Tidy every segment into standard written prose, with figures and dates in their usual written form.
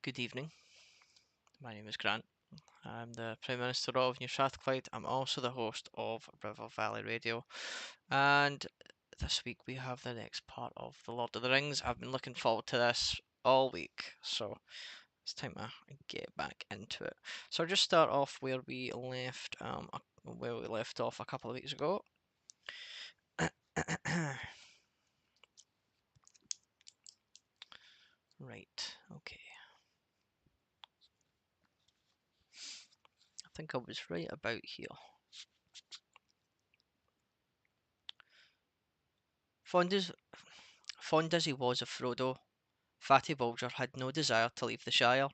Good evening. My name is Grant. I'm the Prime Minister of New Strathclyde. I'm also the host of River Valley Radio. And this week we have the next part of The Lord of the Rings. I've been looking forward to this all week, so it's time to get back into it. So I'll just start off where we left off a couple of weeks ago. Right, okay. I think I was right about here. Fond as, fond as he was of Frodo, Fatty Bulger had no desire to leave the Shire,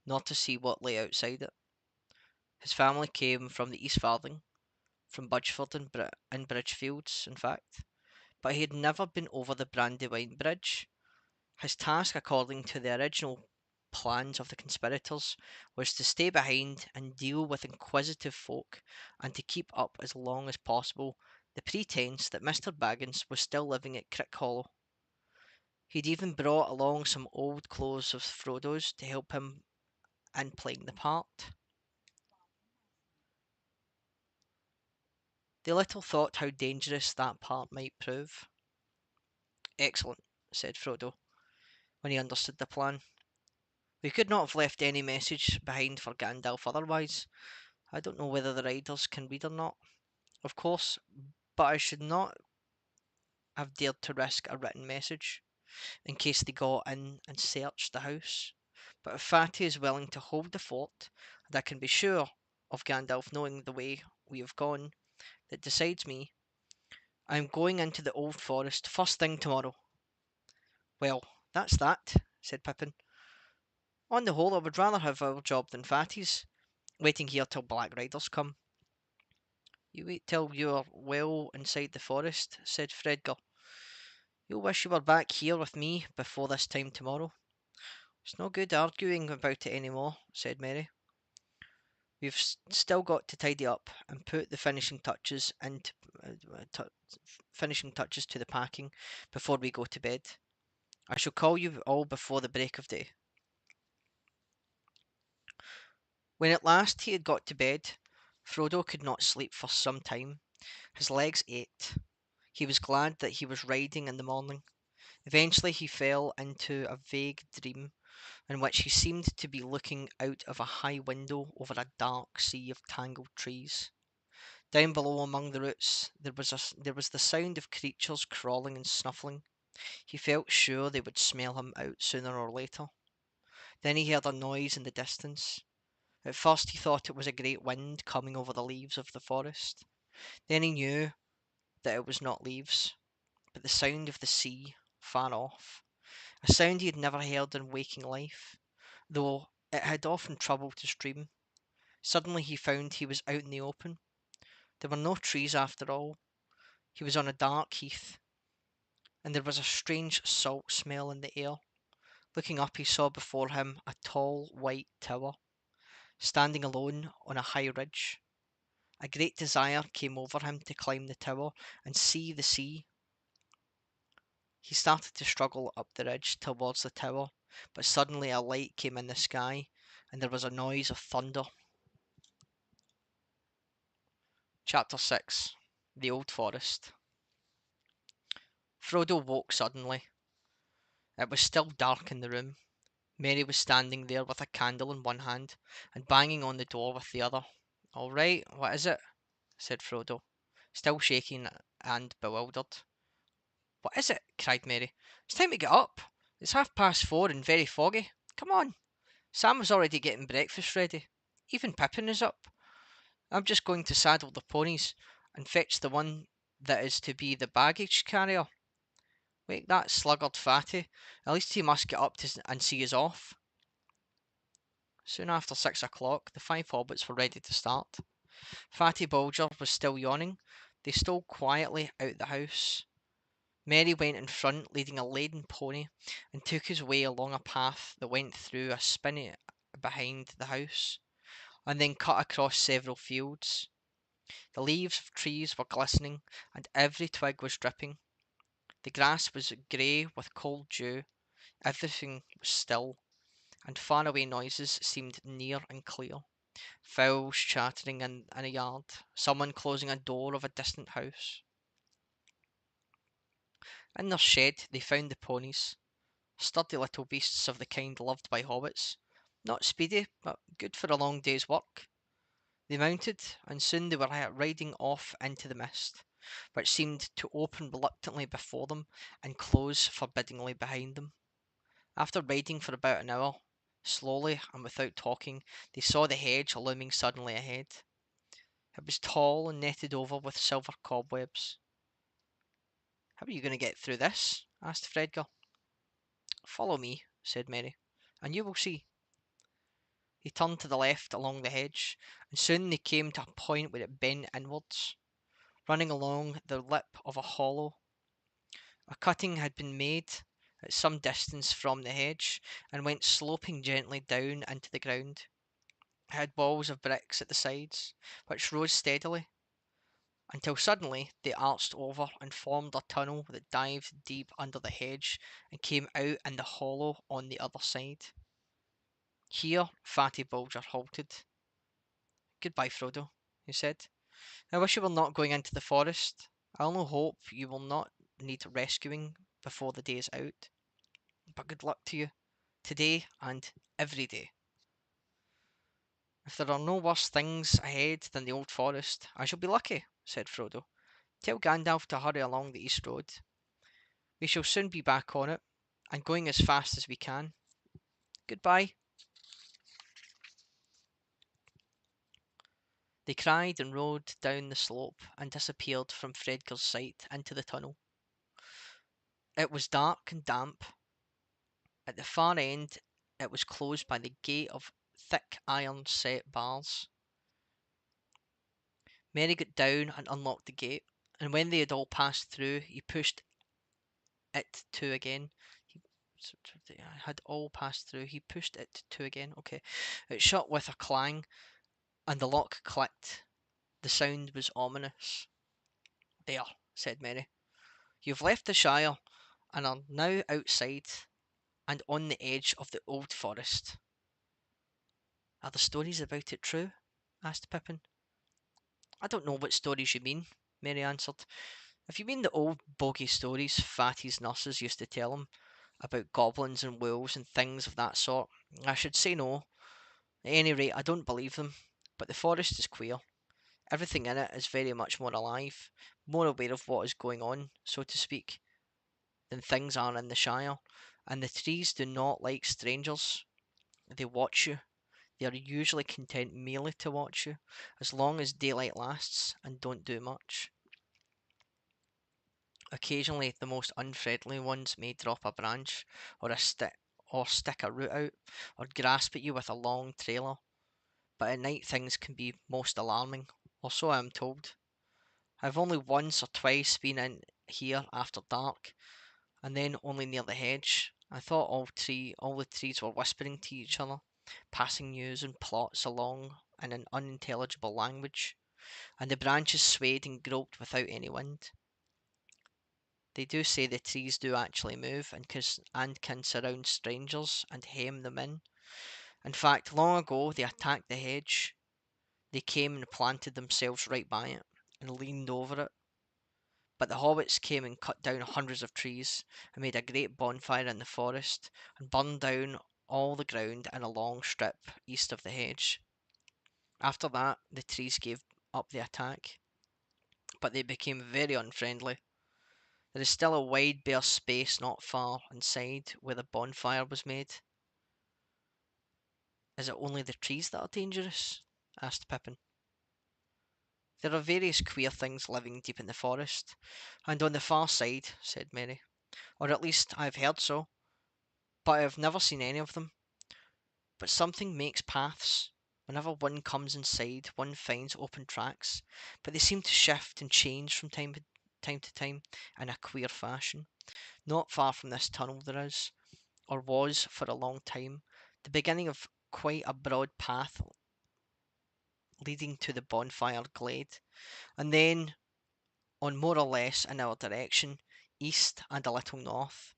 nor to see what lay outside it. His family came from the East Farthing, from Budgeford and Bridgefields, in fact, but he had never been over the Brandywine Bridge. His task, according to the original plans of the conspirators, was to stay behind and deal with inquisitive folk, and to keep up as long as possible the pretence that Mr. Baggins was still living at Crickhollow. He'd even brought along some old clothes of Frodo's to help him in playing the part. They little thought how dangerous that part might prove. Excellent, said Frodo, when he understood the plan. We could not have left any message behind for Gandalf otherwise. I don't know whether the riders can read or not, of course, but I should not have dared to risk a written message, in case they got in and searched the house. But if Fatty is willing to hold the fort, and I can be sure of Gandalf knowing the way we have gone, that decides me. I am going into the old forest first thing tomorrow. Well, that's that, said Pippin. On the whole, I would rather have our job than Fatty's, waiting here till Black Riders come. You wait till you are well inside the forest, said Fredgar. You'll wish you were back here with me before this time tomorrow. It's no good arguing about it any more, said Mary. We've still got to tidy up and put the finishing touches to the packing before we go to bed. I shall call you all before the break of day. When at last he had got to bed, Frodo could not sleep for some time. His legs ached. He was glad that he was riding in the morning. Eventually he fell into a vague dream in which he seemed to be looking out of a high window over a dark sea of tangled trees. Down below among the roots there was the sound of creatures crawling and snuffling. He felt sure they would smell him out sooner or later. Then he heard a noise in the distance. At first he thought it was a great wind coming over the leaves of the forest. Then he knew that it was not leaves, but the sound of the sea far off. A sound he had never heard in waking life, though it had often troubled his dream. Suddenly he found he was out in the open. There were no trees after all. He was on a dark heath, and there was a strange salt smell in the air. Looking up, he saw before him a tall white tower, standing alone on a high ridge. A great desire came over him to climb the tower and see the sea. He started to struggle up the ridge towards the tower, but suddenly a light came in the sky, and there was a noise of thunder. Chapter 6. The Old Forest. Frodo woke suddenly. It was still dark in the room. Mary was standing there with a candle in one hand and banging on the door with the other. "All right, what is it?" said Frodo, still shaking and bewildered. "What is it?" cried Mary. "It's time to get up. It's 4:30 and very foggy. Come on. Sam is already getting breakfast ready. Even Pippin is up. I'm just going to saddle the ponies and fetch the one that is to be the baggage carrier. Wake that sluggard Fatty. At least he must get up and see us off." Soon after 6 o'clock, the five hobbits were ready to start. Fatty Bulger was still yawning. They stole quietly out the house. Mary went in front, leading a laden pony, and took his way along a path that went through a spinney behind the house, and then cut across several fields. The leaves of trees were glistening, and every twig was dripping. The grass was grey with cold dew. Everything was still. and faraway noises seemed near and clear. Fowls chattering in a yard, someone closing a door of a distant house. In their shed they found the ponies, sturdy little beasts of the kind loved by hobbits, not speedy, but good for a long day's work. They mounted, and soon they were riding off into the mist, which seemed to open reluctantly before them and close forbiddingly behind them. After riding for about an hour, slowly and without talking, they saw the hedge looming suddenly ahead. It was tall and netted over with silver cobwebs. "How are you going to get through this?" asked Fredgar. "Follow me," said Mary, "and you will see." They turned to the left along the hedge, and soon they came to a point where it bent inwards. Running along the lip of a hollow, a cutting had been made at some distance from the hedge, and went sloping gently down into the ground. It had walls of bricks at the sides, which rose steadily, until suddenly they arched over and formed a tunnel that dived deep under the hedge and came out in the hollow on the other side. Here Fatty Bulger halted. "Goodbye, Frodo," he said. "I wish you were not going into the forest. I only hope you will not need rescuing before the day is out. But good luck to you, today and every day." "If there are no worse things ahead than the old forest, I shall be lucky," said Frodo. "Tell Gandalf to hurry along the east road. We shall soon be back on it, and going as fast as we can. Goodbye." They cried and rode down the slope and disappeared from Fredgar's sight into the tunnel. It was dark and damp. At the far end it was closed by the gate of thick iron set bars. Merry got down and unlocked the gate, and when they had all passed through, he pushed it to again. They had all passed through. He pushed it to again. Okay. It shut with a clang, and the lock clicked. The sound was ominous. "There," said Merry. "You've left the Shire, and are now outside and on the edge of the old forest." "Are the stories about it true?" asked Pippin. "I don't know what stories you mean," Mary answered. "If you mean the old bogey stories Fatty's nurses used to tell him, about goblins and wolves and things of that sort, I should say no. At any rate, I don't believe them. But the forest is queer. Everything in it is very much more alive, more aware of what is going on, so to speak, than things are in the Shire. And the trees do not like strangers. They watch you. They are usually content merely to watch you, as long as daylight lasts, and don't do much. Occasionally the most unfriendly ones may drop a branch, or stick a root out, or grasp at you with a long trailer, but at night things can be most alarming, or so I am told. I've only once or twice been in here after dark, and then only near the hedge. I thought all the trees were whispering to each other, passing news and plots along in an unintelligible language, and the branches swayed and groped without any wind. They do say the trees do actually move, and can surround strangers and hem them in. In fact, long ago they attacked the hedge. They came and planted themselves right by it, and leaned over it. But the hobbits came and cut down hundreds of trees, and made a great bonfire in the forest, and burned down all the ground in a long strip east of the hedge. After that the trees gave up the attack, but they became very unfriendly. There is still a wide bare space not far inside where the bonfire was made. "Is it only the trees that are dangerous?" asked Pippin. "There are various queer things living deep in the forest, and on the far side," said Mary. "Or at least I have heard so, but I have never seen any of them. But something makes paths. Whenever one comes inside, one finds open tracks, but they seem to shift and change from time to time in a queer fashion. Not far from this tunnel there is, or was for a long time, the beginning of quite a broad path leading to the bonfire glade, and then on more or less in our direction, east and a little north.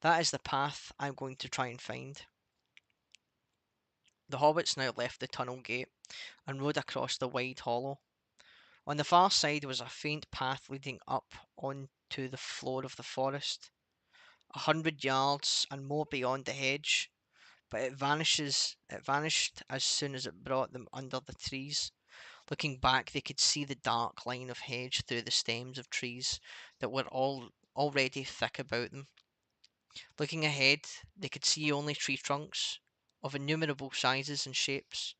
That is the path I'm going to try and find." The hobbits now left the tunnel gate and rode across the wide hollow. On the far side was a faint path leading up on to the floor of the forest, 100 yards and more beyond the hedge, but it vanished as soon as it brought them under the trees. Looking back, they could see the dark line of hedge through the stems of trees that were already thick about them. Looking ahead, they could see only tree trunks of innumerable sizes and shapes,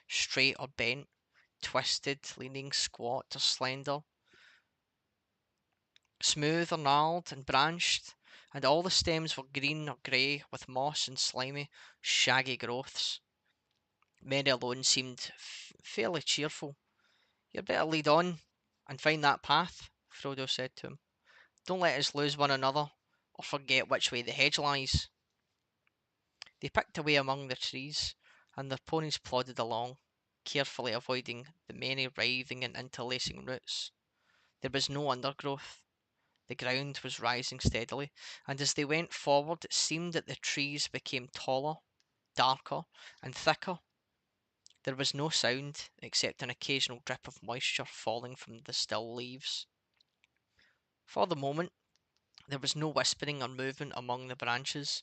straight or bent, twisted, leaning, squat or slender, smooth or gnarled and branched, and all the stems were green or grey with moss and slimy, shaggy growths. Mary alone seemed fairly cheerful. "You'd better lead on and find that path," Frodo said to him. "Don't let us lose one another, or forget which way the hedge lies." They picked away among the trees, and their ponies plodded along, carefully avoiding the many writhing and interlacing roots. There was no undergrowth. The ground was rising steadily, and as they went forward, it seemed that the trees became taller, darker, and thicker. There was no sound, except an occasional drip of moisture falling from the still leaves. For the moment, there was no whispering or movement among the branches,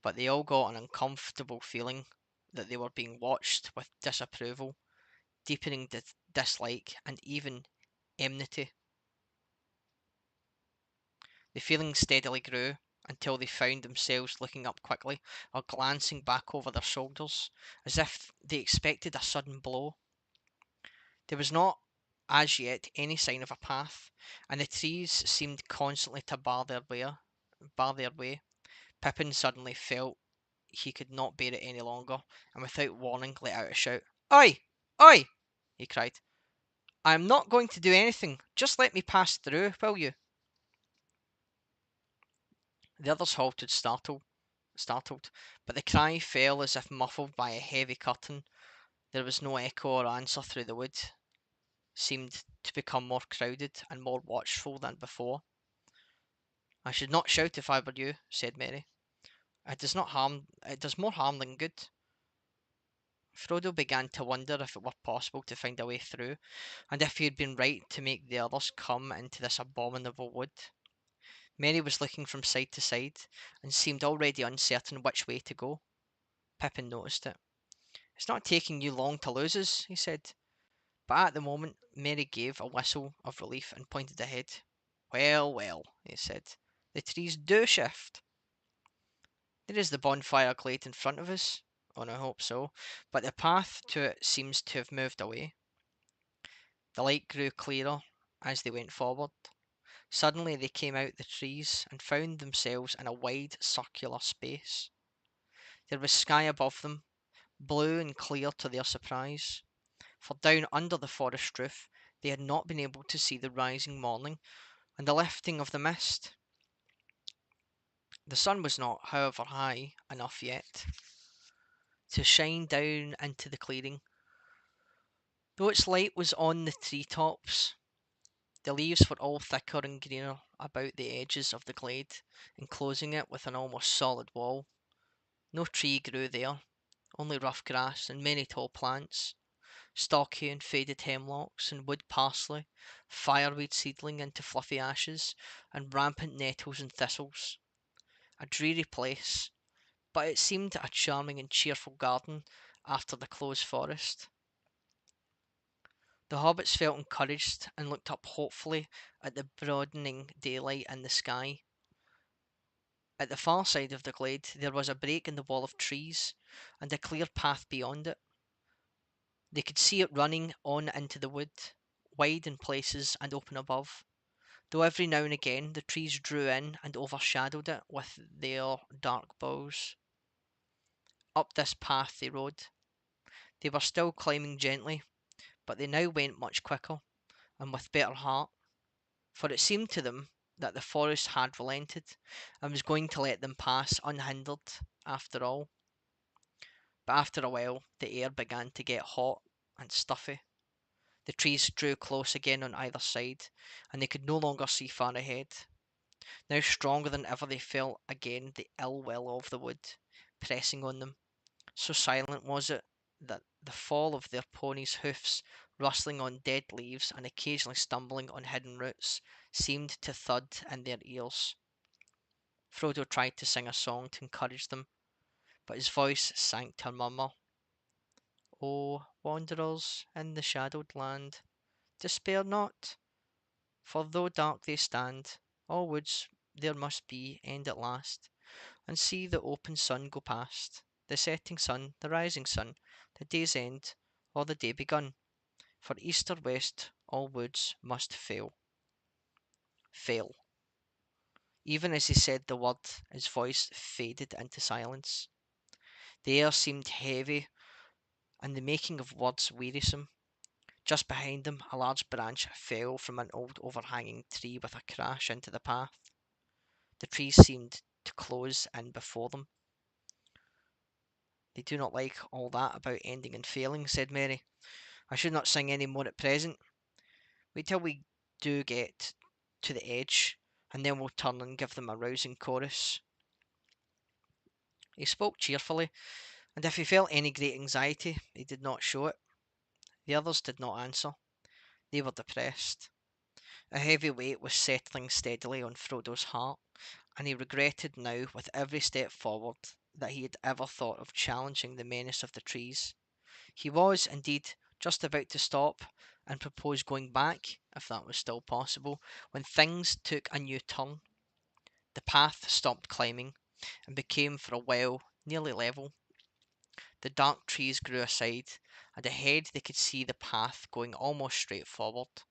but they all got an uncomfortable feeling that they were being watched with disapproval, deepening dislike, and even enmity. The feeling steadily grew until they found themselves looking up quickly or glancing back over their shoulders, as if they expected a sudden blow. There was not as yet any sign of a path, and the trees seemed constantly to bar their way. Pippin suddenly felt he could not bear it any longer, and without warning let out a shout. "Oi! Oi!" he cried. "I am not going to do anything. Just let me pass through, will you?" The others halted, startled, but the cry fell as if muffled by a heavy curtain. There was no echo or answer through the wood. Seemed to become more crowded and more watchful than before. "I should not shout if I were you," said Mary. It does more harm than good." Frodo began to wonder if it were possible to find a way through, and if he had been right to make the others come into this abominable wood. Mary was looking from side to side, and seemed already uncertain which way to go. Pippin noticed it. "It's not taking you long to lose us," he said. But at the moment Mary gave a whistle of relief and pointed ahead. "Well, well," he said, "the trees do shift. There is the bonfire glade in front of us." "Oh, I hope so. But the path to it seems to have moved away." The light grew clearer as they went forward. Suddenly they came out the trees and found themselves in a wide circular space. There was sky above them, blue and clear to their surprise, for down under the forest roof they had not been able to see the rising morning and the lifting of the mist. The sun was not, however, high enough yet to shine down into the clearing, though its light was on the tree tops. The leaves were all thicker and greener about the edges of the glade, enclosing it with an almost solid wall. No tree grew there, only rough grass and many tall plants, stocky and faded hemlocks and wood parsley, fireweed seedling into fluffy ashes, and rampant nettles and thistles. A dreary place, but it seemed a charming and cheerful garden after the close forest. The hobbits felt encouraged and looked up hopefully at the broadening daylight in the sky. At the far side of the glade there was a break in the wall of trees, and a clear path beyond it. They could see it running on into the wood, wide in places and open above, though every now and again the trees drew in and overshadowed it with their dark boughs. Up this path they rode. They were still climbing gently, but they now went much quicker, and with better heart, for it seemed to them that the forest had relented, and was going to let them pass unhindered after all. But after a while the air began to get hot and stuffy. The trees drew close again on either side, and they could no longer see far ahead. Now stronger than ever they felt again the ill will of the wood pressing on them. So silent was it that the fall of their ponies' hoofs, rustling on dead leaves and occasionally stumbling on hidden roots, seemed to thud in their ears. Frodo tried to sing a song to encourage them, but his voice sank to a murmur. "O wanderers in the shadowed land, despair not, for though dark they stand, all woods there must be end at last. And see the open sun go past, the setting sun, the rising sun, the day's end, or the day begun. For east or west, all woods must fail." Fail. Even as he said the word, his voice faded into silence. The air seemed heavy and the making of words wearisome. Just behind them, a large branch fell from an old overhanging tree with a crash into the path. The trees seemed to close in before them. "They do not like all that about ending and failing," said Mary. "I should not sing any more at present. Wait till we do get to the edge, and then we'll turn and give them a rousing chorus." He spoke cheerfully, and if he felt any great anxiety, he did not show it. The others did not answer. They were depressed. A heavy weight was settling steadily on Frodo's heart, and he regretted now with every step forward that he had ever thought of challenging the menace of the trees. He was, indeed, just about to stop and propose going back, if that was still possible, when things took a new turn. The path stopped climbing, and became for a while nearly level. The dark trees grew aside, and ahead they could see the path going almost straight forward.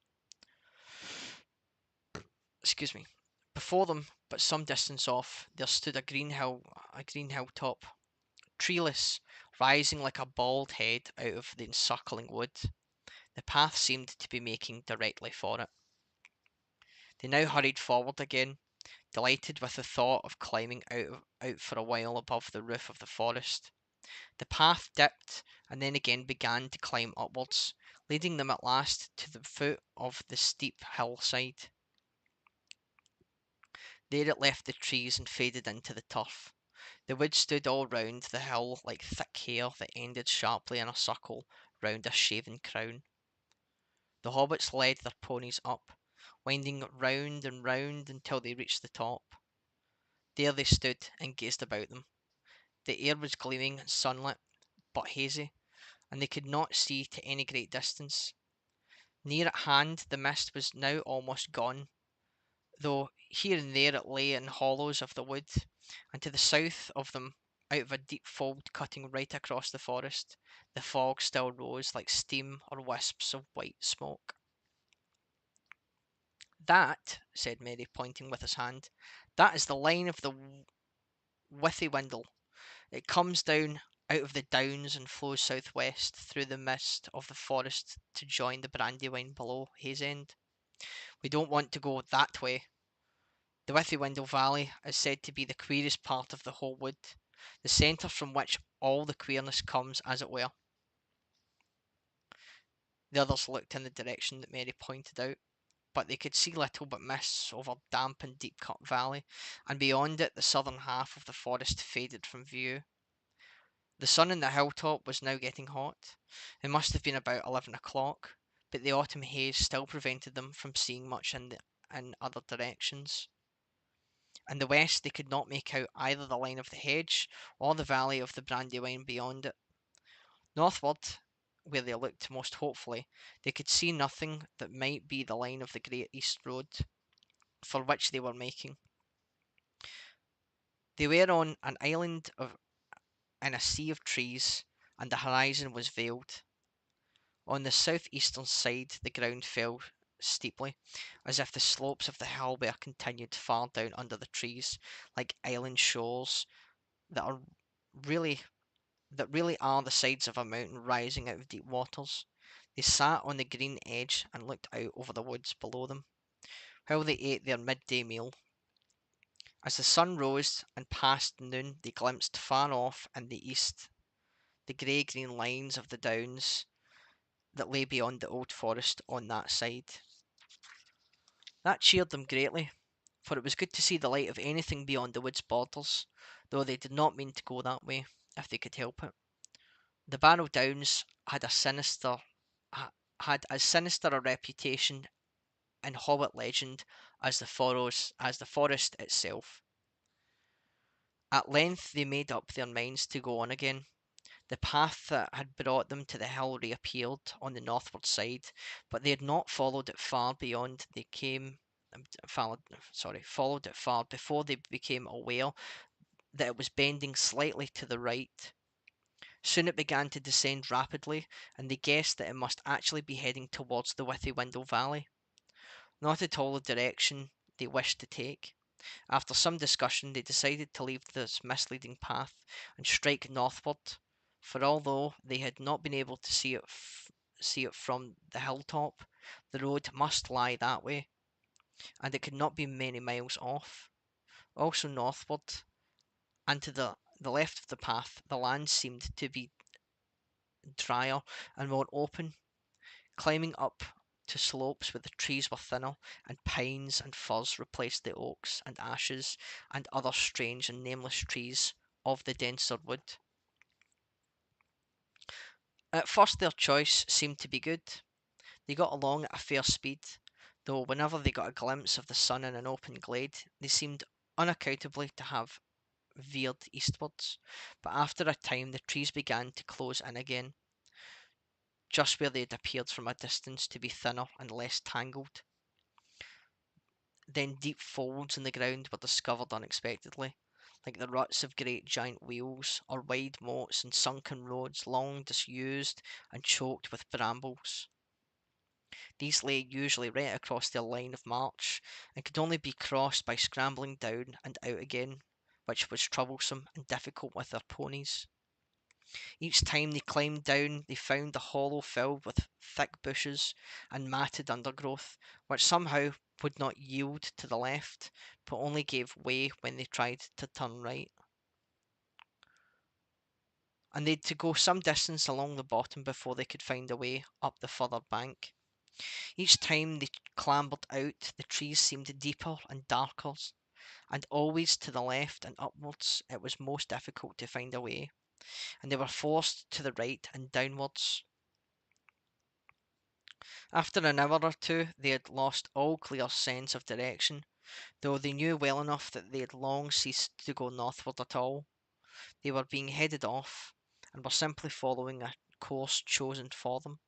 Excuse me. Before them, but some distance off, there stood a green hilltop, treeless, rising like a bald head out of the encircling wood. The path seemed to be making directly for it. They now hurried forward again, delighted with the thought of climbing out for a while above the roof of the forest. The path dipped and then again began to climb upwards, leading them at last to the foot of the steep hillside. There it left the trees and faded into the turf. The wood stood all round the hill like thick hair that ended sharply in a circle round a shaven crown. The hobbits led their ponies up, winding round and round until they reached the top. There they stood and gazed about them. The air was gleaming and sunlit, but hazy, and they could not see to any great distance. Near at hand the mist was now almost gone, though here and there it lay in hollows of the wood, and to the south of them, out of a deep fold cutting right across the forest, the fog still rose like steam or wisps of white smoke. "That," said Mary, pointing with his hand, "that is the line of the Withywindle. It comes down out of the downs and flows southwest through the mist of the forest to join the Brandywine below Hazend. We don't want to go that way. The Withywindle Valley is said to be the queerest part of the whole wood, the centre from which all the queerness comes, as it were." The others looked in the direction that Mary pointed out, but they could see little but mists over damp and deep-cut valley, and beyond it the southern half of the forest faded from view. The sun in the hilltop was now getting hot. It must have been about 11 o'clock, but the autumn haze still prevented them from seeing much in other directions. In the west they could not make out either the line of the hedge or the valley of the Brandywine beyond it. Northward, where they looked most hopefully, they could see nothing that might be the line of the great east road for which they were making. They were on an island in a sea of trees, and the horizon was veiled. On the southeastern side the ground fell steeply, as if the slopes of the hill were continued far down under the trees, like island shores that are really that really are the sides of a mountain rising out of deep waters. They sat on the green edge and looked out over the woods below them, while they ate their midday meal. As the sun rose and passed noon, they glimpsed far off in the east the grey-green lines of the downs that lay beyond the old forest on that side. That cheered them greatly, for it was good to see the light of anything beyond the wood's borders, though they did not mean to go that way, if they could help it. The Barrow Downs had as sinister a reputation in Hobbit legend as the forest itself. At length they made up their minds to go on again. The path that had brought them to the hill reappeared on the northward side, but they had not followed it far beyond they came followed it far before they became aware that it was bending slightly to the right. Soon it began to descend rapidly, and they guessed that it must actually be heading towards the Withywindle Valley, not at all the direction they wished to take. After some discussion, they decided to leave this misleading path and strike northward, for although they had not been able to see it from the hilltop, the road must lie that way, and it could not be many miles off. Also northward, and to the left of the path, the land seemed to be drier and more open, climbing up to slopes where the trees were thinner, and pines and firs replaced the oaks and ashes and other strange and nameless trees of the denser wood. At first their choice seemed to be good. They got along at a fair speed, though whenever they got a glimpse of the sun in an open glade, they seemed unaccountably to have veered eastwards. But after a time the trees began to close in again, just where they had appeared from a distance to be thinner and less tangled. Then deep folds in the ground were discovered unexpectedly, like the ruts of great giant wheels, or wide moats and sunken roads long disused and choked with brambles. These lay usually right across their line of march, and could only be crossed by scrambling down and out again, which was troublesome and difficult with their ponies. Each time they climbed down they found the hollow filled with thick bushes and matted undergrowth, which somehow would not yield to the left, but only gave way when they tried to turn right. And they'd to go some distance along the bottom before they could find a way up the further bank. Each time they clambered out, the trees seemed deeper and darker, and always to the left and upwards it was most difficult to find a way, and they were forced to the right and downwards. After an hour or two they had lost all clear sense of direction, though they knew well enough that they had long ceased to go northward at all. They were being headed off, and were simply following a course chosen for them,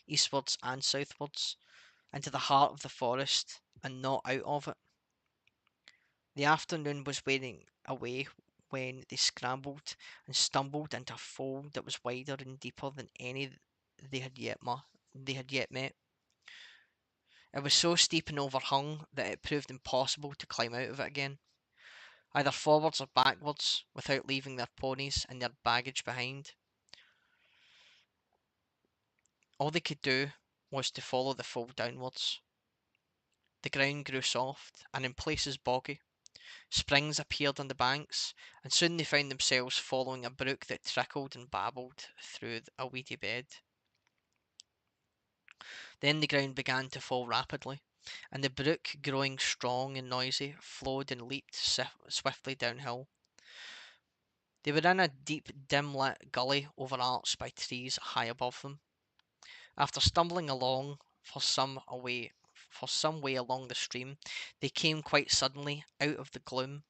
eastwards and southwards, into the heart of the forest, and not out of it. The afternoon was wearing away when they scrambled and stumbled into a fold that was wider and deeper than any they had yet met. It was so steep and overhung that it proved impossible to climb out of it again, either forwards or backwards, without leaving their ponies and their baggage behind. All they could do was to follow the fold downwards. The ground grew soft, and in places boggy. Springs appeared on the banks, and soon they found themselves following a brook that trickled and babbled through a weedy bed. Then the ground began to fall rapidly, and the brook, growing strong and noisy, flowed and leaped swiftly downhill. They were in a deep, dim-lit gully overarched by trees high above them. After stumbling along for some way along the stream, they came quite suddenly out of the gloom.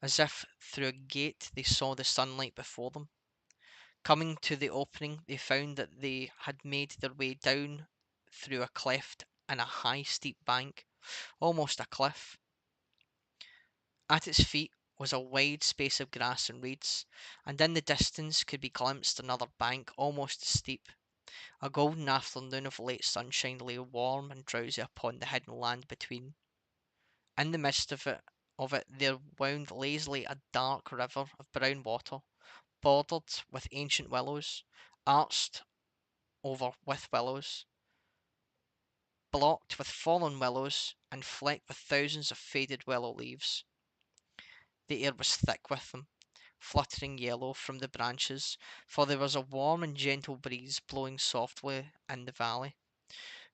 As if through a gate they saw the sunlight before them. Coming to the opening, they found that they had made their way down through a cleft in a high steep bank, almost a cliff. At its feet was a wide space of grass and reeds, and in the distance could be glimpsed another bank almost as steep. A golden afternoon of late sunshine lay warm and drowsy upon the hidden land between. In the midst of it there wound lazily a dark river of brown water, bordered with ancient willows, arched over with willows, blocked with fallen willows, and flecked with thousands of faded willow leaves. The air was thick with them, fluttering yellow from the branches, for there was a warm and gentle breeze blowing softly in the valley,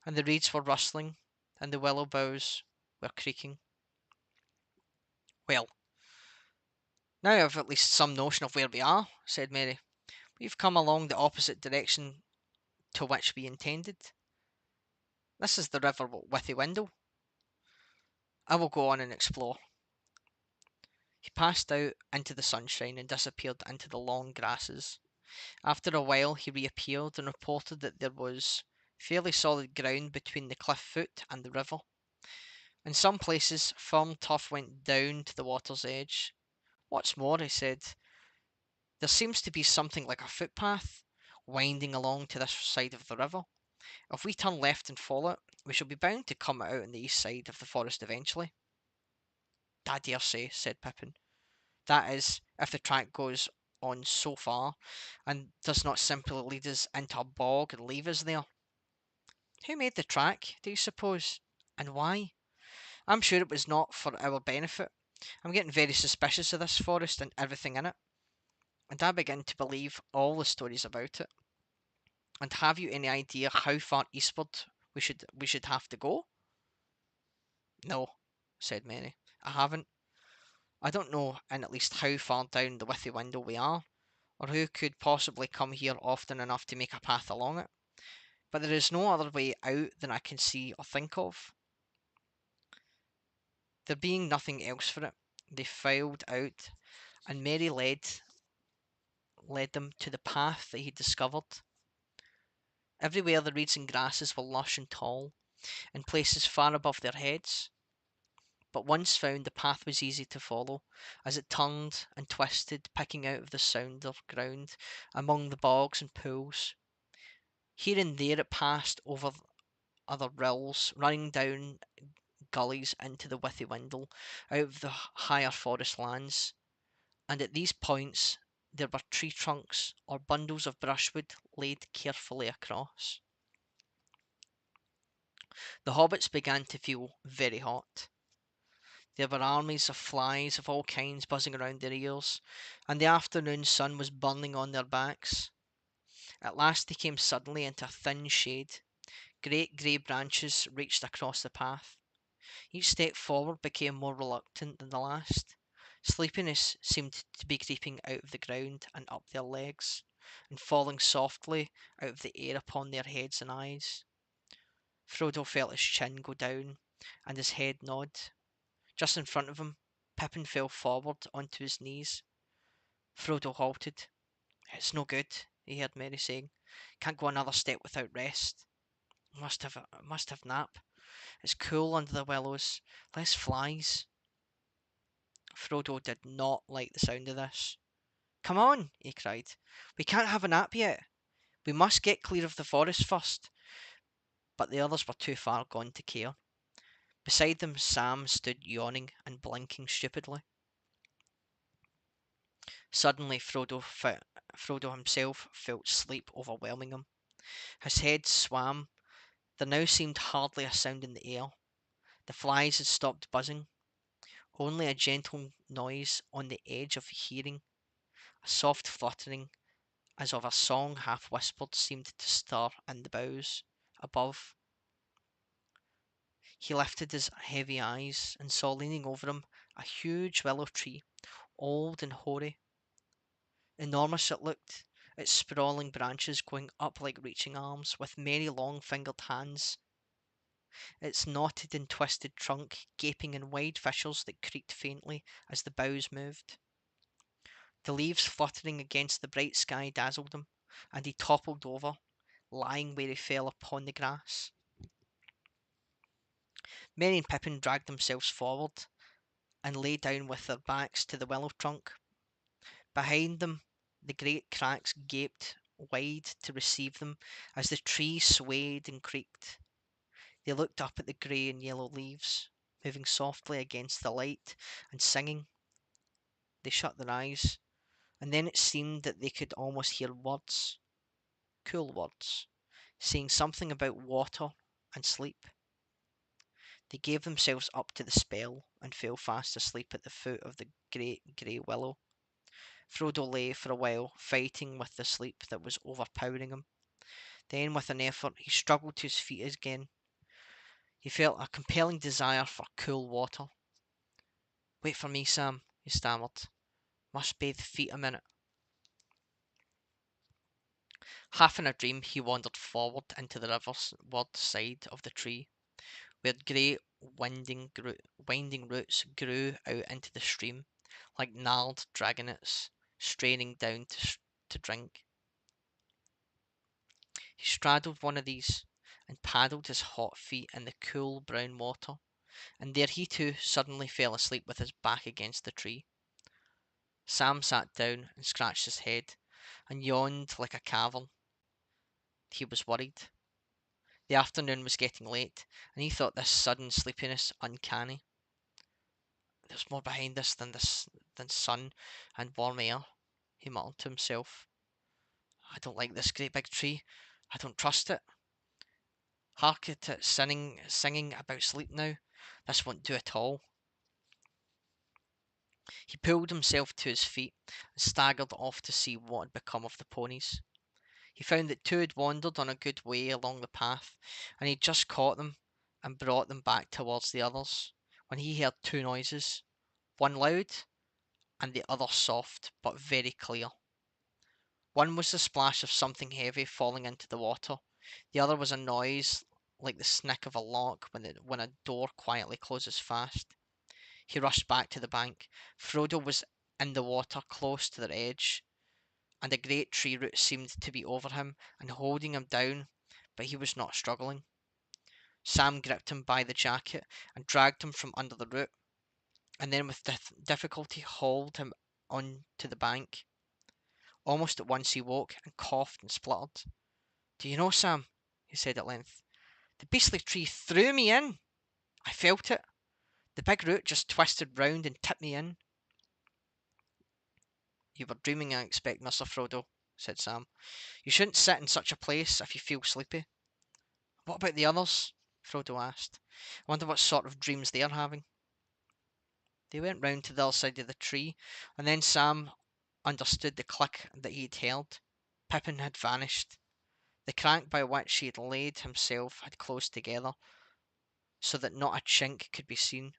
and the reeds were rustling, and the willow boughs were creaking. "Well, now I've at least some notion of where we are," said Mary. We've come along the opposite direction to which we intended. This is the river with the window. I will go on and explore. He passed out into the sunshine and disappeared into the long grasses. After a while, he reappeared and reported that there was fairly solid ground between the cliff foot and the river. In some places, firm turf went down to the water's edge. What's more, he said, there seems to be something like a footpath winding along to this side of the river. If we turn left and follow it, we shall be bound to come out on the east side of the forest eventually. I dare say, said Pippin. That is, if the track goes on so far, and does not simply lead us into a bog and leave us there. Who made the track, do you suppose? And why? I'm sure it was not for our benefit. I'm getting very suspicious of this forest and everything in it, and I begin to believe all the stories about it. And have you any idea how far eastward we should have to go? No, said Mary. I haven't. I don't know in at least how far down the withy window we are, or who could possibly come here often enough to make a path along it. But there is no other way out than I can see or think of. There being nothing else for it, they filed out, and Mary led them to the path that he discovered. Everywhere the reeds and grasses were lush and tall, in places far above their heads. But once found, the path was easy to follow, as it turned and twisted, picking out of the sounder ground among the bogs and pools. Here and there it passed over other rills, running down gullies into the withy windle out of the higher forest lands, and at these points there were tree trunks or bundles of brushwood laid carefully across. The hobbits began to feel very hot. There were armies of flies of all kinds buzzing around their ears, and the afternoon sun was burning on their backs. At last they came suddenly into a thin shade. Great grey branches reached across the path. Each step forward became more reluctant than the last. Sleepiness seemed to be creeping out of the ground and up their legs, and falling softly out of the air upon their heads and eyes. Frodo felt his chin go down and his head nod. Just in front of him, Pippin fell forward onto his knees. Frodo halted. It's no good, he heard Merry saying. Can't go another step without rest. Must have nap. It's cool under the willows. Less flies. Frodo did not like the sound of this. Come on, he cried. We can't have a nap yet. We must get clear of the forest first. But the others were too far gone to care. Beside them, Sam stood yawning and blinking stupidly. Suddenly, Frodo himself felt sleep overwhelming him. His head swam. There now seemed hardly a sound in the air. The flies had stopped buzzing. Only a gentle noise on the edge of hearing, a soft fluttering as of a song half whispered, seemed to stir in the boughs above. He lifted his heavy eyes and saw leaning over him a huge willow tree, old and hoary. Enormous it looked, its sprawling branches going up like reaching arms, with many long fingered hands, its knotted and twisted trunk gaping in wide fissures that creaked faintly as the boughs moved. The leaves fluttering against the bright sky dazzled him, and he toppled over, lying where he fell upon the grass. Merry and Pippin dragged themselves forward, and lay down with their backs to the willow trunk. Behind them the great cracks gaped wide to receive them as the tree swayed and creaked. They looked up at the grey and yellow leaves, moving softly against the light and singing. They shut their eyes, and then it seemed that they could almost hear words, cool words, saying something about water and sleep. They gave themselves up to the spell and fell fast asleep at the foot of the great grey willow. Frodo lay for a while, fighting with the sleep that was overpowering him. Then, with an effort, he struggled to his feet again. He felt a compelling desire for cool water. Wait for me, Sam, he stammered. Must bathe feet a minute. Half in a dream, he wandered forward into the riverward side of the tree, where great winding roots grew out into the stream, like gnarled dragonets straining down to drink. He straddled one of these and paddled his hot feet in the cool brown water, and there he too suddenly fell asleep with his back against the tree. Sam sat down and scratched his head and yawned like a cavern. He was worried. The afternoon was getting late, and he thought this sudden sleepiness uncanny. There's more behind this than sun and warm air, he muttered to himself. I don't like this great big tree. I don't trust it. Hark at it singing about sleep now. This won't do at all. He pulled himself to his feet and staggered off to see what had become of the ponies. He found that two had wandered on a good way along the path, and he had just caught them and brought them back towards the others, when he heard two noises, one loud and the other soft but very clear. One was the splash of something heavy falling into the water. The other was a noise like the snick of a lock when a door quietly closes fast. He rushed back to the bank. Frodo was in the water close to their edge, and a great tree root seemed to be over him and holding him down, but he was not struggling. Sam gripped him by the jacket and dragged him from under the root, and then with difficulty hauled him on to the bank. Almost at once he woke and coughed and spluttered. Do you know, Sam, he said at length, the beastly tree threw me in. I felt it. The big root just twisted round and tipped me in. You were dreaming, I expect, Mr. Frodo, said Sam. You shouldn't sit in such a place if you feel sleepy. What about the others? Frodo asked. I wonder what sort of dreams they're having. They went round to the other side of the tree, and then Sam understood the click that he had heard. Pippin had vanished. The crack by which he had laid himself had closed together, so that not a chink could be seen.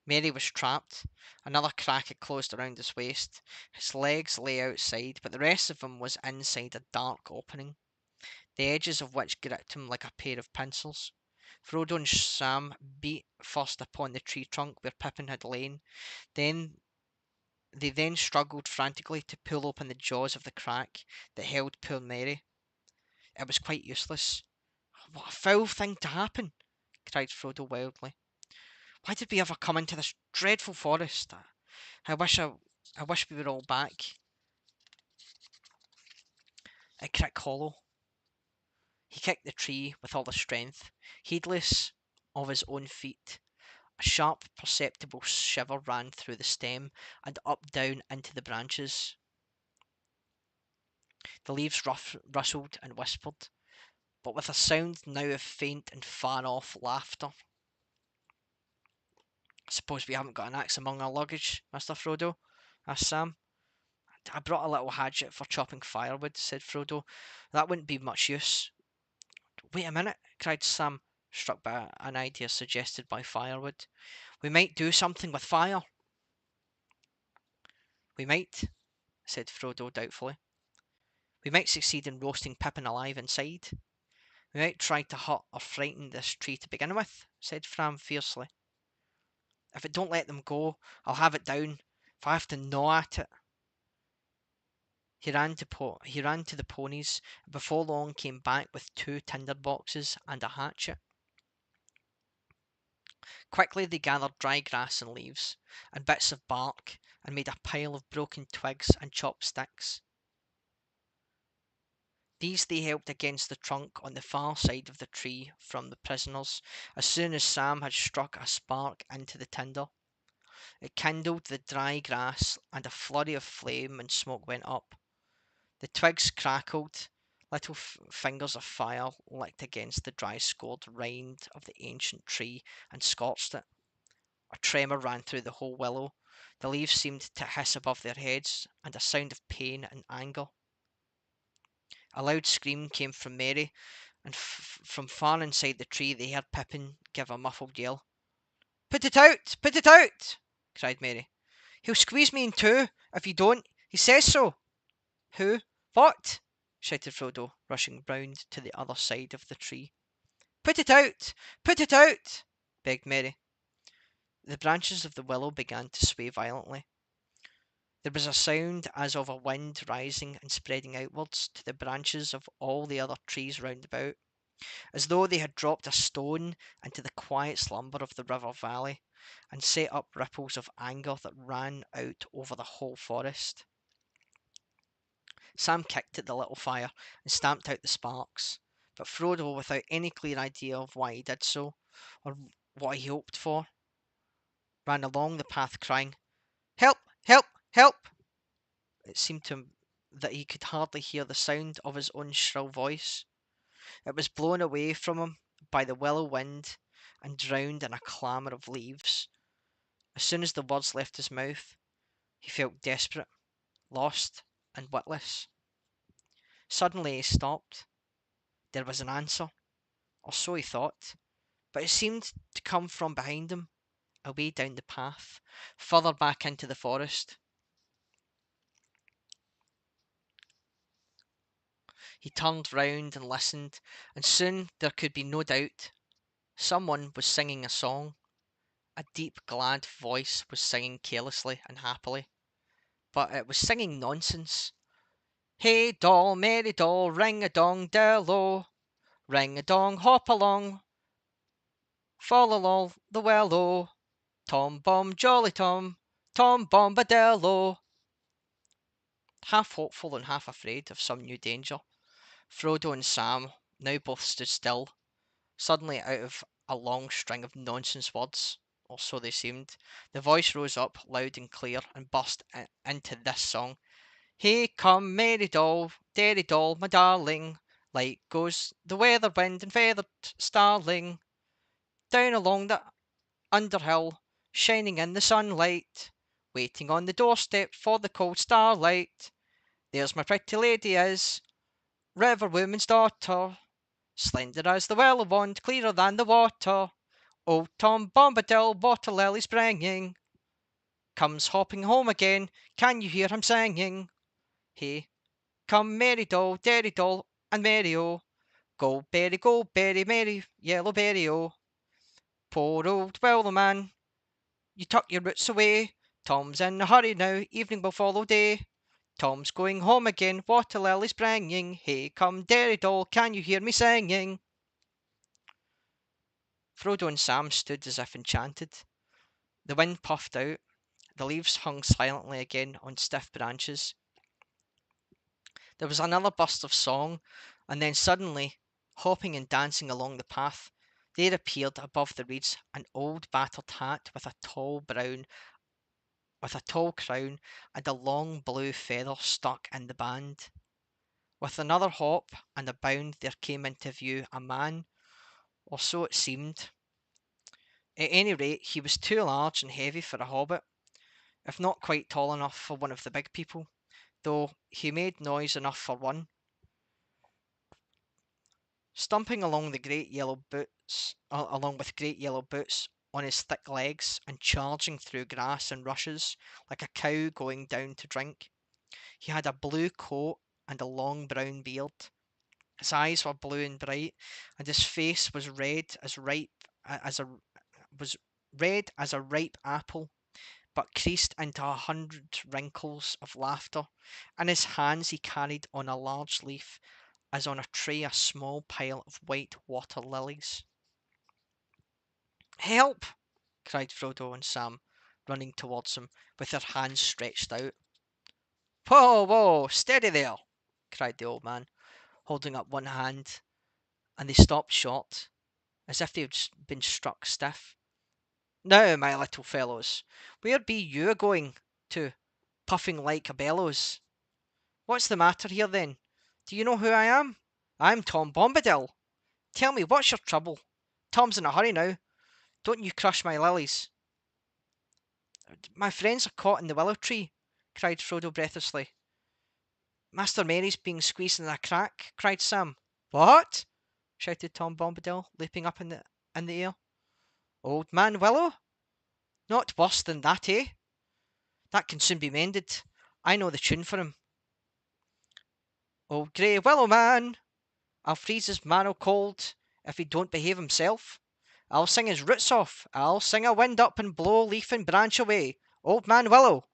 Merry was trapped. Another crack had closed around his waist. His legs lay outside, but the rest of him was inside a dark opening, the edges of which gripped him like a pair of pincers. Frodo and Sam beat first upon the tree trunk where Pippin had lain. They then struggled frantically to pull open the jaws of the crack that held poor Merry. It was quite useless. What a foul thing to happen! Cried Frodo wildly. Why did we ever come into this dreadful forest? I wish we were all back at Crick Hollow. He kicked the tree with all his strength, heedless of his own feet. A sharp, perceptible shiver ran through the stem and up down into the branches. The leaves rustled and whispered, but with a sound now of faint and far-off laughter. Suppose we haven't got an axe among our luggage, Mr. Frodo? Asked Sam. I brought a little hatchet for chopping firewood, said Frodo. That wouldn't be much use. Wait a minute, cried Sam, struck by an idea suggested by firewood. We might do something with fire. We might, said Frodo doubtfully. We might succeed in roasting Pippin alive inside. We might try to hurt or frighten this tree to begin with, said Fram fiercely. If it don't let them go, I'll have it down, if I have to gnaw at it. He ran to the ponies, and before long came back with 2 tinder boxes and a hatchet. Quickly they gathered dry grass and leaves, and bits of bark, and made a pile of broken twigs and chopped sticks. These they helped against the trunk on the far side of the tree from the prisoners. As soon as Sam had struck a spark into the tinder, it kindled the dry grass, and a flurry of flame and smoke went up. The twigs crackled, little fingers of fire licked against the dry scored rind of the ancient tree and scorched it. A tremor ran through the whole willow. The leaves seemed to hiss above their heads, and a sound of pain and anger. A loud scream came from Merry, and from far inside the tree they heard Pippin give a muffled yell. Put it out! Put it out! Cried Merry. He'll squeeze me in two, if you don't. He says so. Who? What? shouted Frodo, rushing round to the other side of the tree. Put it out! Put it out! begged Merry. The branches of the willow began to sway violently. There was a sound as of a wind rising and spreading outwards to the branches of all the other trees round about, as though they had dropped a stone into the quiet slumber of the river valley, and set up ripples of anger that ran out over the whole forest. Sam kicked at the little fire and stamped out the sparks, but Frodo, without any clear idea of why he did so, or what he hoped for, ran along the path crying, Help! Help! Help! It seemed to him that he could hardly hear the sound of his own shrill voice. It was blown away from him by the willow wind and drowned in a clamour of leaves. As soon as the words left his mouth, he felt desperate, lost, and witless. Suddenly he stopped. There was an answer, or so he thought, but it seemed to come from behind him, away down the path, further back into the forest. He turned round and listened, and soon there could be no doubt. Someone was singing a song. A deep, glad voice was singing carelessly and happily, but it was singing nonsense. Hey doll, merry doll, ring a dong dello, ring a dong, hop along, fall along the wello, Tom Bomb, jolly Tom, Tom Bombadillo. Half hopeful and half afraid of some new danger, Frodo and Sam now both stood still. Suddenly, out of a long string of nonsense words, or so they seemed, the voice rose up loud and clear and burst into this song. Here come Merry Doll, Derry Doll, my darling, light goes the weather wind and feathered starling, down along the Underhill, shining in the sunlight, waiting on the doorstep for the cold starlight. There's my pretty lady is, river woman's daughter, slender as the willow wand, clearer than the water. Old Tom Bombadil, water lilies bringing, comes hopping home again. Can you hear him singing? Hey, come Merry Doll, Derry Doll, and Merry O. Go berry, merry yellow berry O. Poor old willow man, you tuck your roots away. Tom's in a hurry now, evening will follow day. Tom's going home again, water lilies bringing. Hey, come Derry Doll, can you hear me singing? Frodo and Sam stood as if enchanted. The wind puffed out, the leaves hung silently again on stiff branches. There was another burst of song, and then suddenly, hopping and dancing along the path, there appeared above the reeds an old battered hat with a tall crown and a long blue feather stuck in the band. With another hop and a bound there came into view a man, or so it seemed. At any rate, he was too large and heavy for a hobbit, if not quite tall enough for one of the big people, though he made noise enough for one. Stumping along with great yellow boots on his thick legs, and charging through grass and rushes like a cow going down to drink. He had a blue coat and a long brown beard. His eyes were blue and bright, and his face was red as a ripe apple, but creased into 100 wrinkles of laughter. In his hands he carried on a large leaf, as on a tray a small pile of white water lilies. Help! cried Frodo and Sam, running towards him with their hands stretched out. Whoa, whoa, steady there! cried the old man, holding up one hand, and they stopped short, as if they had been struck stiff. Now, my little fellows, where be you going to, puffing like a bellows? What's the matter here, then? Do you know who I am? I'm Tom Bombadil. Tell me, what's your trouble? Tom's in a hurry now. Don't you crush my lilies. My friends are caught in the willow tree, cried Frodo breathlessly. Master Mary's being squeezed in a crack, cried Sam. What? Shouted Tom Bombadil, leaping up in the air. Old Man Willow? Not worse than that, eh? That can soon be mended. I know the tune for him. Old grey willow man, I'll freeze his marrow cold if he don't behave himself. I'll sing his roots off, I'll sing a wind up and blow leaf and branch away. Old man willow!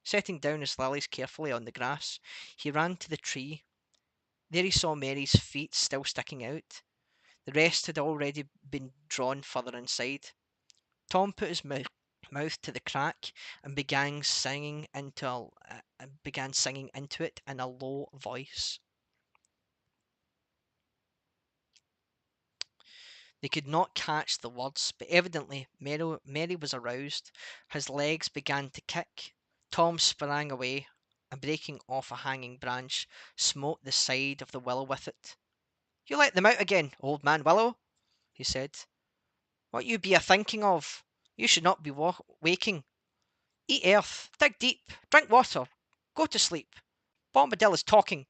Setting down his lilies carefully on the grass, he ran to the tree. There he saw Mary's feet still sticking out. The rest had already been drawn further inside. Tom put his mouth to the crack and began singing into it in a low voice. They could not catch the words, but evidently Mary was aroused. His legs began to kick. Tom sprang away and, breaking off a hanging branch, smote the side of the willow with it. You let them out again, old man willow, he said. What you be a thinking of? You should not be waking. Eat earth, dig deep, drink water, go to sleep. Bombadil is talking.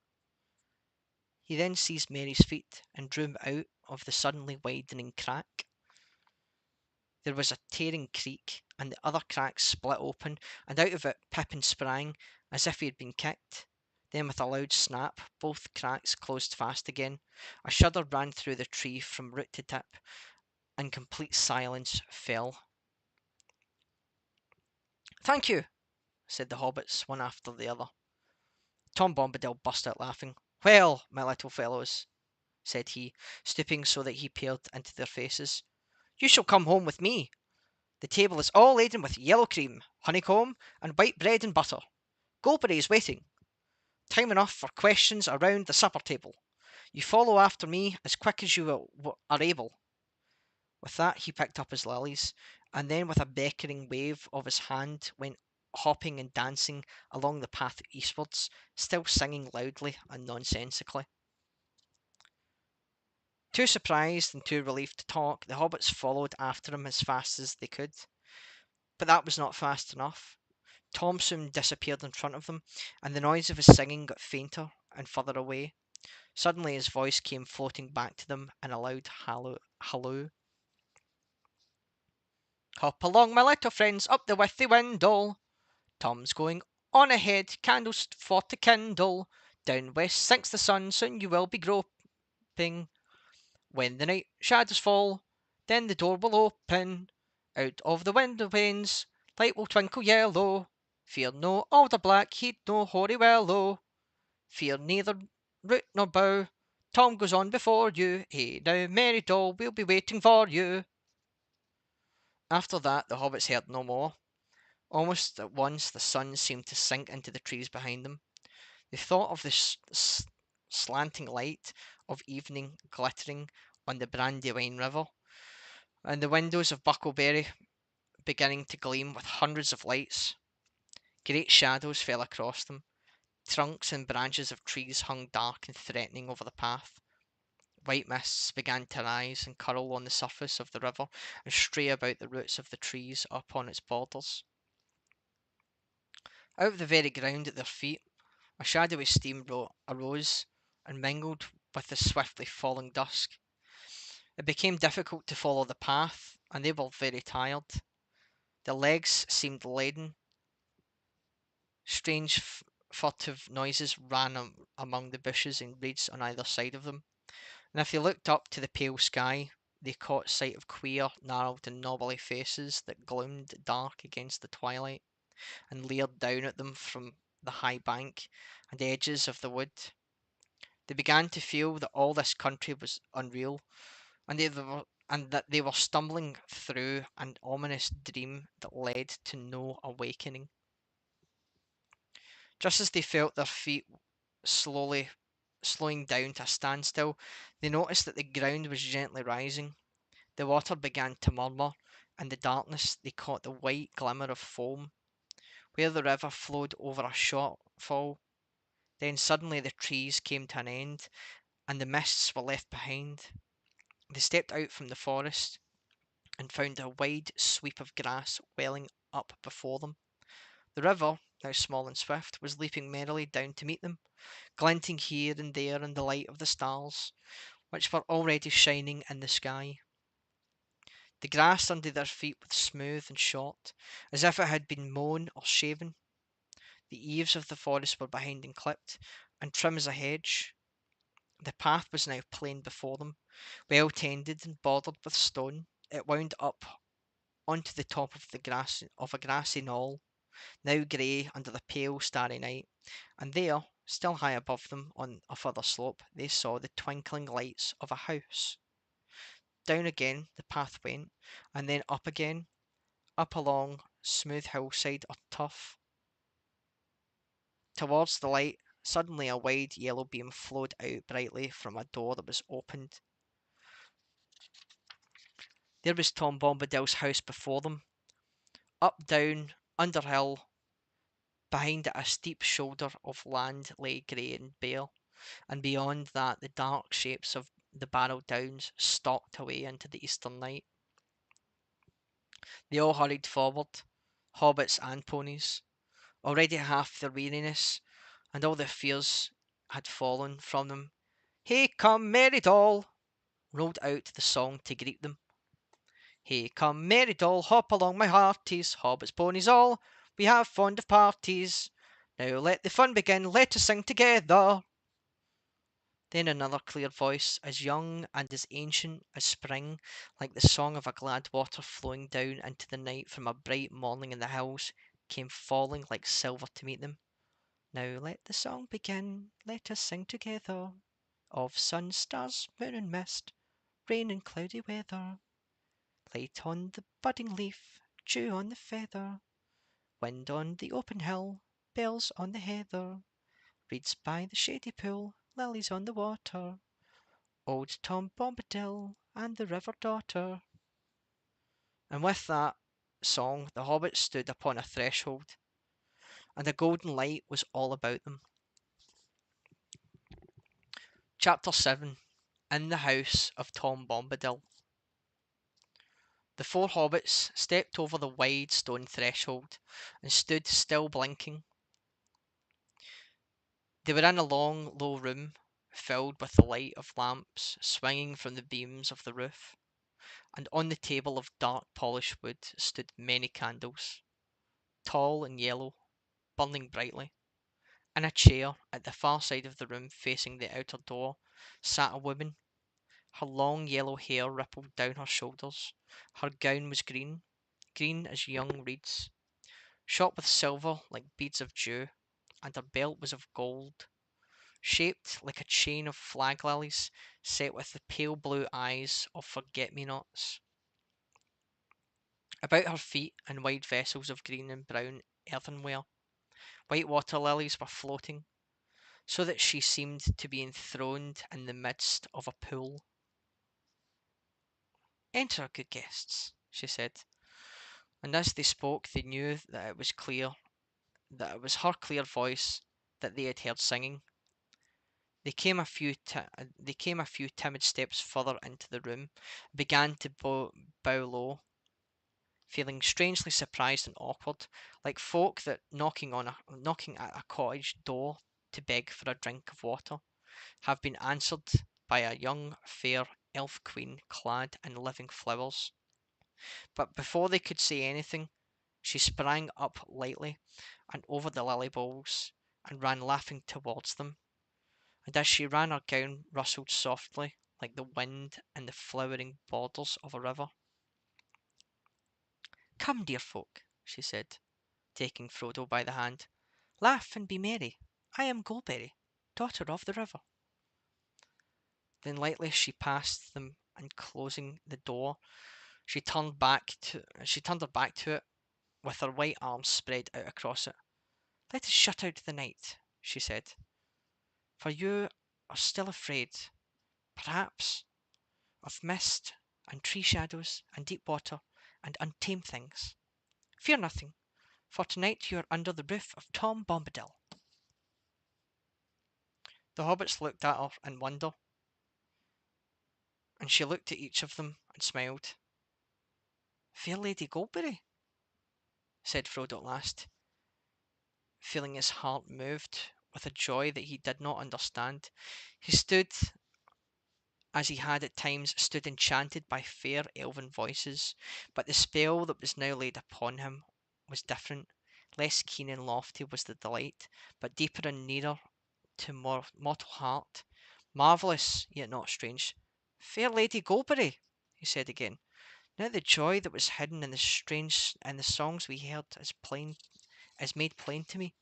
He then seized Mary's feet and drew him out of the suddenly widening crack. There was a tearing creak, and the other crack split open, and out of it Pippin sprang, as if he had been kicked. Then, with a loud snap, both cracks closed fast again. A shudder ran through the tree from root to tip, and complete silence fell. Thank you, said the hobbits, one after the other. Tom Bombadil burst out laughing. Well, my little fellows, said he, stooping so that he peered into their faces, you shall come home with me. The table is all laden with yellow cream, honeycomb, and white bread and butter. Goldberry is waiting. Time enough for questions around the supper table. You follow after me as quick as you are able. With that he picked up his lilies, and then with a beckoning wave of his hand went hopping and dancing along the path eastwards, still singing loudly and nonsensically. Too surprised and too relieved to talk, the hobbits followed after him as fast as they could. But that was not fast enough. Tom soon disappeared in front of them, and the noise of his singing got fainter and further away. Suddenly his voice came floating back to them in a loud halloo. Hop along, my little friends, up the withy windle. Tom's going on ahead, candles for to kindle. Down west sinks the sun, soon you will be groping. When the night shadows fall, then the door will open. Out of the window panes, light will twinkle yellow. Fear no alder black, heed no hoary willow. Fear neither root nor bough. Tom goes on before you. Hey now, merry doll, we'll be waiting for you. After that, the hobbits heard no more. Almost at once, the sun seemed to sink into the trees behind them. They thought of the slanting light of evening glittering on the Brandywine River, and the windows of Bucklebury beginning to gleam with hundreds of lights. Great shadows fell across them. Trunks and branches of trees hung dark and threatening over the path. White mists began to rise and curl on the surface of the river and stray about the roots of the trees upon its borders. Out of the very ground at their feet, a shadowy steam arose and mingled with the swiftly falling dusk. It became difficult to follow the path, and they were very tired. Their legs seemed laden. Strange, furtive noises ran among the bushes and reeds on either side of them, and if they looked up to the pale sky, they caught sight of queer, gnarled, and knobbly faces that gloomed dark against the twilight and leered down at them from the high bank and edges of the wood. They began to feel that all this country was unreal, and that they were stumbling through an ominous dream that led to no awakening. Just as they felt their feet slowing down to a standstill, they noticed that the ground was gently rising. The water began to murmur. In the darkness they caught the white glimmer of foam, where the river flowed over a shortfall. Then suddenly the trees came to an end, and the mists were left behind. They stepped out from the forest and found a wide sweep of grass welling up before them. The river, now small and swift, was leaping merrily down to meet them, glinting here and there in the light of the stars, which were already shining in the sky. The grass under their feet was smooth and short, as if it had been mown or shaven. The eaves of the forest were behind and clipped, and trim as a hedge. The path was now plain before them, well tended and bordered with stone. It wound up onto the top of a grassy knoll, now grey under the pale starry night, and there, still high above them on a further slope, they saw the twinkling lights of a house. Down again the path went, and then up again, up along smooth hillside or turf, towards the light. Suddenly a wide yellow beam flowed out brightly from a door that was opened. There was Tom Bombadil's house before them. Up, down, under hill, behind it a steep shoulder of land lay grey and bare, and beyond that the dark shapes of the Barrow Downs stalked away into the eastern night. They all hurried forward, hobbits and ponies. Already half their weariness and all their fears had fallen from them. Hey come, Merry Doll! Rolled out the song to greet them. Hey come, Merry Doll, hop along my hearties, hobbits, ponies all, we have fond of parties. Now let the fun begin, let us sing together. Then another clear voice, as young and as ancient as spring, like the song of a glad water flowing down into the night from a bright morning in the hills, came falling like silver to meet them. Now let the song begin, let us sing together, of sun, stars, moon and mist, rain and cloudy weather. Light on the budding leaf, dew on the feather, wind on the open hill, bells on the heather, reeds by the shady pool, lilies on the water, old Tom Bombadil and the river daughter. And with that song the hobbits stood upon a threshold, and a golden light was all about them. Chapter 7. In the House of Tom Bombadil. The four hobbits stepped over the wide stone threshold and stood still blinking. They were in a long, low room, filled with the light of lamps swinging from the beams of the roof, and on the table of dark polished wood stood many candles, tall and yellow, burning brightly. In a chair at the far side of the room facing the outer door sat a woman. Her long yellow hair rippled down her shoulders. Her gown was green, green as young reeds, shot with silver like beads of dew, and her belt was of gold, shaped like a chain of flag lilies set with the pale blue eyes of forget-me-nots. About her feet, in wide vessels of green and brown earthenware, white water lilies were floating, so that she seemed to be enthroned in the midst of a pool. "Enter, good guests," she said, and as they spoke they knew that it was her clear voice that they had heard singing. They came a few timid steps further into the room, began to bow low, feeling strangely surprised and awkward, like folk that knocking at a cottage door to beg for a drink of water, have been answered by a young fair elf queen clad in living flowers. But before they could say anything, she sprang up lightly and over the lily bowls, and ran laughing towards them, and as she ran her gown rustled softly like the wind in the flowering borders of a river. "Come, dear folk," she said, taking Frodo by the hand, "laugh and be merry. I am Goldberry, daughter of the river." Then lightly she passed them, and closing the door, she turned her back to it, with her white arms spread out across it. "Let us shut out the night," she said, "for you are still afraid, perhaps, of mist and tree shadows and deep water and untamed things. Fear nothing, for tonight you are under the roof of Tom Bombadil." The hobbits looked at her in wonder, and she looked at each of them and smiled. "Fair Lady Goldberry," said Frodo at last, feeling his heart moved with a joy that he did not understand. He stood as he had at times stood enchanted by fair elven voices, but the spell that was now laid upon him was different. Less keen and lofty was the delight, but deeper and nearer to mortal heart. Marvellous, yet not strange. Fair Lady Goldberry, he said again. Now the joy that was hidden in the strange and the songs we heard is made plain to me.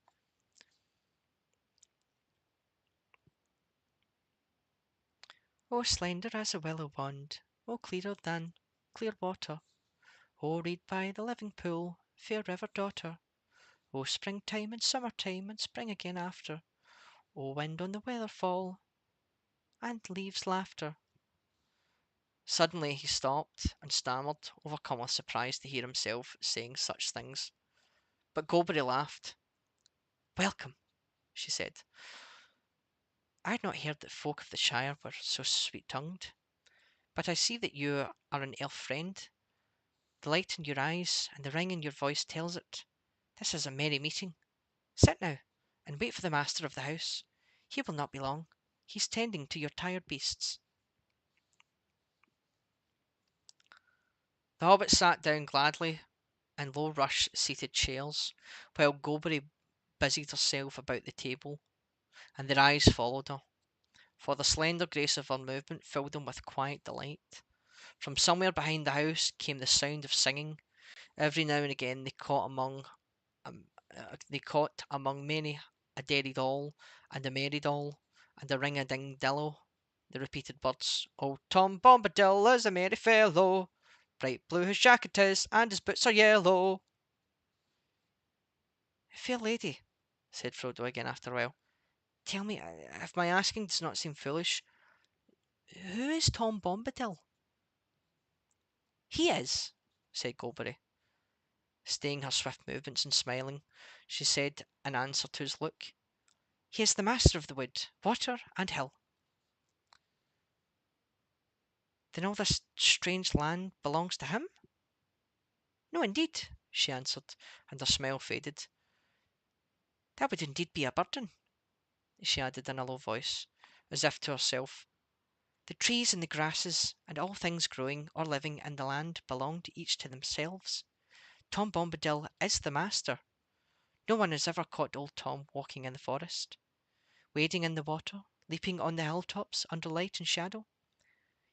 O slender as a willow wand, O clearer than clear water, O reed by the living pool, fair river daughter, O springtime and summertime and spring again after, O wind on the weather fall and leaves laughter. Suddenly he stopped and stammered, overcome with surprise to hear himself saying such things. But Goldberry laughed. Welcome, she said. I had not heard that folk of the Shire were so sweet-tongued, but I see that you are an elf friend. The light in your eyes and the ring in your voice tells it. This is a merry meeting. Sit now, and wait for the master of the house. He will not be long. He's tending to your tired beasts. The hobbit sat down gladly in low rush-seated chairs, while Goldberry busied herself about the table, and their eyes followed her, for the slender grace of her movement filled them with quiet delight. From somewhere behind the house came the sound of singing. Every now and again um, they caught among many a derry doll and a merry doll and a ring-a-ding-dillo the repeated words, "Old Tom Bombadil is a merry fellow, bright blue his jacket is, and his boots are yellow." "Fair lady," said Frodo again after a while, "tell me, if my asking does not seem foolish, who is Tom Bombadil?" "He is," said Goldberry, staying her swift movements and smiling. She said in answer to his look, "He is the master of the wood, water, and hill." "Then all this strange land belongs to him?" "No, indeed," she answered, and her smile faded. "That would indeed be a burden," she added in a low voice, as if to herself. "The trees and the grasses and all things growing or living in the land belong to each to themselves. Tom Bombadil is the master. No one has ever caught old Tom walking in the forest, wading in the water, leaping on the hilltops under light and shadow.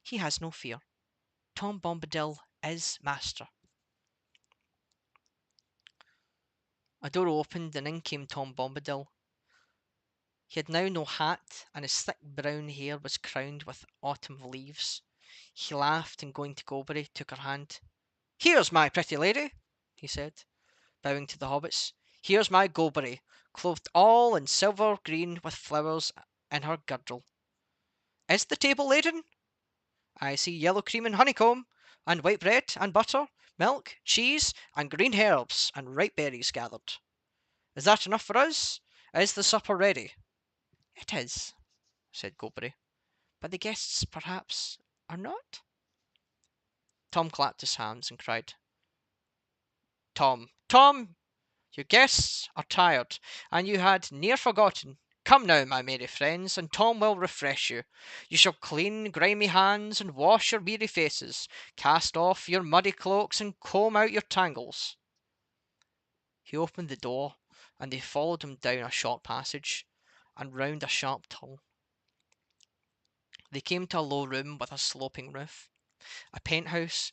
He has no fear. Tom Bombadil is master." A door opened, and in came Tom Bombadil. He had now no hat, and his thick brown hair was crowned with autumn leaves. He laughed, and going to Goldberry, took her hand. "Here's my pretty lady," he said, bowing to the hobbits. "Here's my Goldberry, clothed all in silver green with flowers in her girdle. Is the table laden? I see yellow cream and honeycomb, and white bread and butter, milk, cheese, and green herbs and ripe berries gathered. Is that enough for us? Is the supper ready?" "It is," said Goldberry, "but the guests, perhaps, are not." Tom clapped his hands and cried, "Tom, Tom, your guests are tired, and you had near forgotten. Come now, my merry friends, and Tom will refresh you. You shall clean grimy hands and wash your weary faces, cast off your muddy cloaks and comb out your tangles." He opened the door, and they followed him down a short passage and round a sharp turn. They came to a low room with a sloping roof, a penthouse,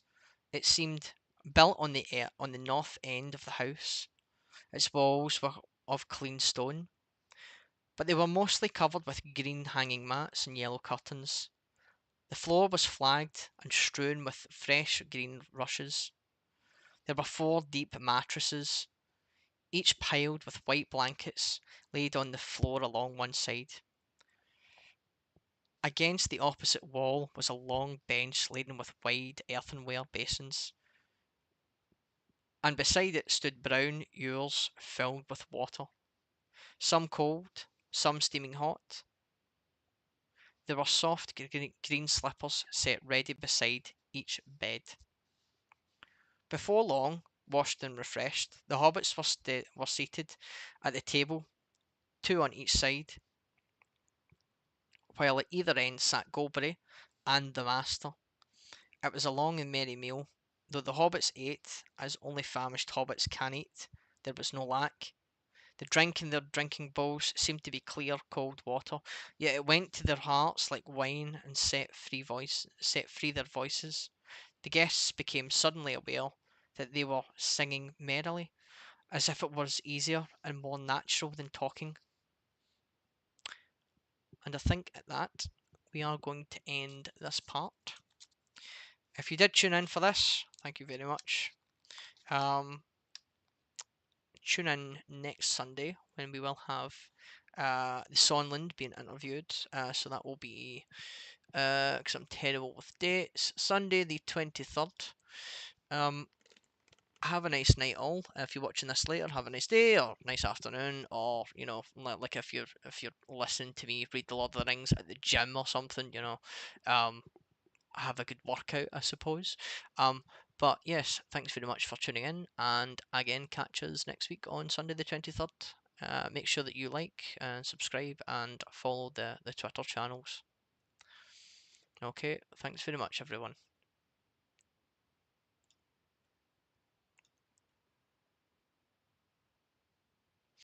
it seemed, built on the north end of the house. Its walls were of clean stone, but they were mostly covered with green hanging mats and yellow curtains. The floor was flagged and strewn with fresh green rushes. There were 4 deep mattresses, each piled with white blankets, laid on the floor along one side. Against the opposite wall was a long bench laden with wide earthenware basins, and beside it stood brown ewers filled with water, some cold, some steaming hot. There were soft green slippers set ready beside each bed. Before long, washed and refreshed, the hobbits were seated at the table, 2 on each side, while at either end sat Goldberry and the master. It was a long and merry meal. Though the hobbits ate as only famished hobbits can eat, there was no lack. The drink in their drinking bowls seemed to be clear, cold water, yet it went to their hearts like wine and set free their voices. The guests became suddenly aware that they were singing merrily, as if it was easier and more natural than talking. And I think at that, we are going to end this part. If you did tune in for this, thank you very much. Um, Tune in next Sunday when we will have the Sonland being interviewed. So that will be, because I'm terrible with dates, Sunday the 23rd. Um, have a nice night all. If you're watching this later, have a nice day or nice afternoon, or like if you're listening to me read the Lord of the Rings at the gym or something, um, have a good workout, I suppose. But yes, thanks very much for tuning in, and again, catch us next week on Sunday the 23rd. Make sure that you like and subscribe and follow the Twitter channels. Okay, thanks very much, everyone.